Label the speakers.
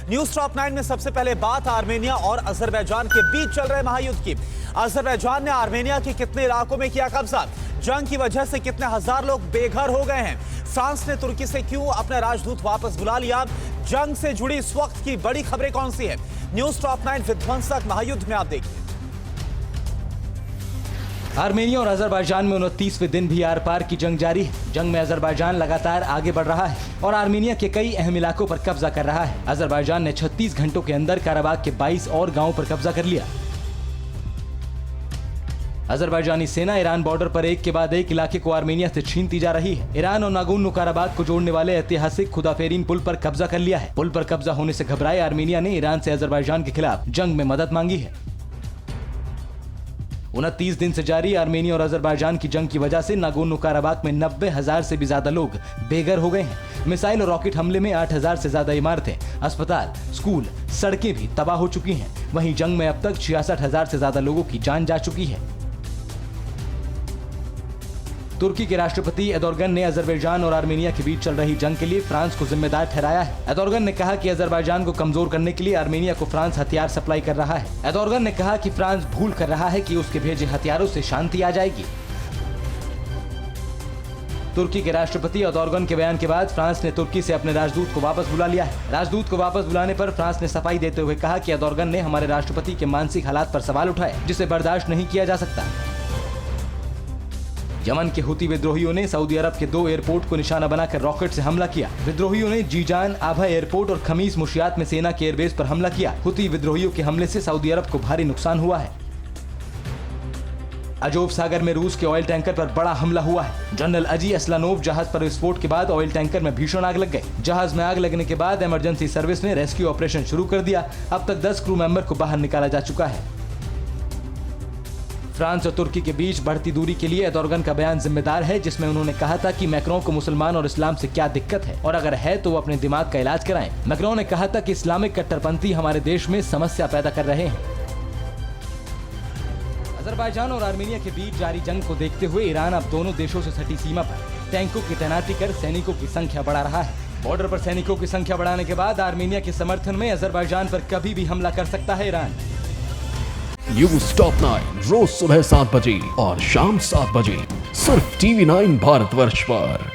Speaker 1: News top 9 में सबसे पहले बात आर्मेनिया और अजरबैजान के बीच चल रहे महायुद्ध की। अजरबैजान ने आर्मेनिया के कितने इलाकों में किया कब्जा, जंग की वजह से कितने हजार लोग बेघर हो गए हैं, फ्रांस ने तुर्की से क्यों अपना राजदूत वापस बुला लिया, जंग से जुड़ी इस वक्त की बड़ी खबरें कौन सी है, न्यूज टॉप 9 विध्वंसक महायुद्ध में आप देखिए।
Speaker 2: आर्मेनिया और अजरबैजान में 29वें दिन भी आर पार की जंग जारी है। जंग में अजरबैजान लगातार आगे बढ़ रहा है और आर्मेनिया के कई अहम इलाकों पर कब्जा कर रहा है। अजरबैजान ने 36 घंटों के अंदर काराबाग के 22 और गांवों पर कब्जा कर लिया। अजरबैजानी सेना ईरान बॉर्डर पर एक के बाद एक इलाके को आर्मेनिया से छीनती जा रही है। ईरान और नागोर्नो काराबाग को जोड़ने वाले ऐतिहासिक खुदाफेरीन पुल पर कब्जा कर लिया है। पुल पर कब्जा होने से घबराए आर्मेनिया ने ईरान से अजरबैजान के खिलाफ जंग में मदद मांगी है। 29 दिन से जारी आर्मेनिया और अजरबैजान की जंग की वजह से नागोर्नो काराबाग में 90,000 से भी ज्यादा लोग बेघर हो गए हैं। मिसाइल और रॉकेट हमले में 8,000 से ज्यादा इमारतें, अस्पताल, स्कूल, सड़कें भी तबाह हो चुकी हैं। वहीं जंग में अब तक 66,000 से ज्यादा लोगों की जान जा चुकी है। तुर्की के राष्ट्रपति एर्दोगन ने अजरबैजान और आर्मेनिया के बीच चल रही जंग के लिए फ्रांस को जिम्मेदार ठहराया है। एर्दोगन ने कहा कि अजरबैजान को कमजोर करने के लिए आर्मेनिया को फ्रांस हथियार सप्लाई कर रहा है। एर्दोगन ने कहा कि फ्रांस भूल कर रहा है कि उसके भेजे हथियारों से शांति आ जाएगी। तुर्की के राष्ट्रपति एर्दोगन के बयान के बाद फ्रांस ने तुर्की से अपने राजदूत को वापस बुला लिया है। राजदूत को वापस बुलाने पर फ्रांस ने सफाई देते हुए कहा कि एर्दोगन ने हमारे राष्ट्रपति के मानसिक हालात पर सवाल उठाए, जिसे बर्दाश्त नहीं किया जा सकता। यमन के हुती विद्रोहियों ने सऊदी अरब के 2 एयरपोर्ट को निशाना बनाकर रॉकेट से हमला किया। विद्रोहियों ने जीजान, आभा एयरपोर्ट और खमीस मुशियात में सेना के एयरबेस पर हमला किया। हुती विद्रोहियों के हमले से सऊदी अरब को भारी नुकसान हुआ है। अजोव सागर में रूस के ऑयल टैंकर पर बड़ा हमला हुआ है। जनरल अजी असलानोव जहाज पर विस्फोट के बाद ऑयल टैंकर में भीषण आग लग गई। जहाज में आग लगने के बाद इमरजेंसी सर्विस ने रेस्क्यू ऑपरेशन शुरू कर दिया। अब तक 10 क्रू मेंबर को बाहर निकाला जा चुका है। फ्रांस और तुर्की के बीच बढ़ती दूरी के लिए एर्दोगन का बयान जिम्मेदार है, जिसमें उन्होंने कहा था कि मैक्रों को मुसलमान और इस्लाम से क्या दिक्कत है और अगर है तो वो अपने दिमाग का इलाज कराएं। मैक्रों ने कहा था कि इस्लामिक कट्टरपंथी हमारे देश में समस्या पैदा कर रहे हैं। अजरबैजान और आर्मेनिया के बीच जारी जंग को देखते हुए ईरान अब दोनों देशों से सटी सीमा पर टैंकों की तैनाती कर सैनिकों की संख्या बढ़ा रहा है। बॉर्डर पर सैनिकों की संख्या बढ़ाने के बाद आर्मेनिया के समर्थन में अजरबैजान पर कभी भी हमला कर सकता है ईरान।
Speaker 3: न्यूज टॉप 9 रोज सुबह 7 बजे और शाम 7 बजे सिर्फ TV9 भारतवर्ष पर।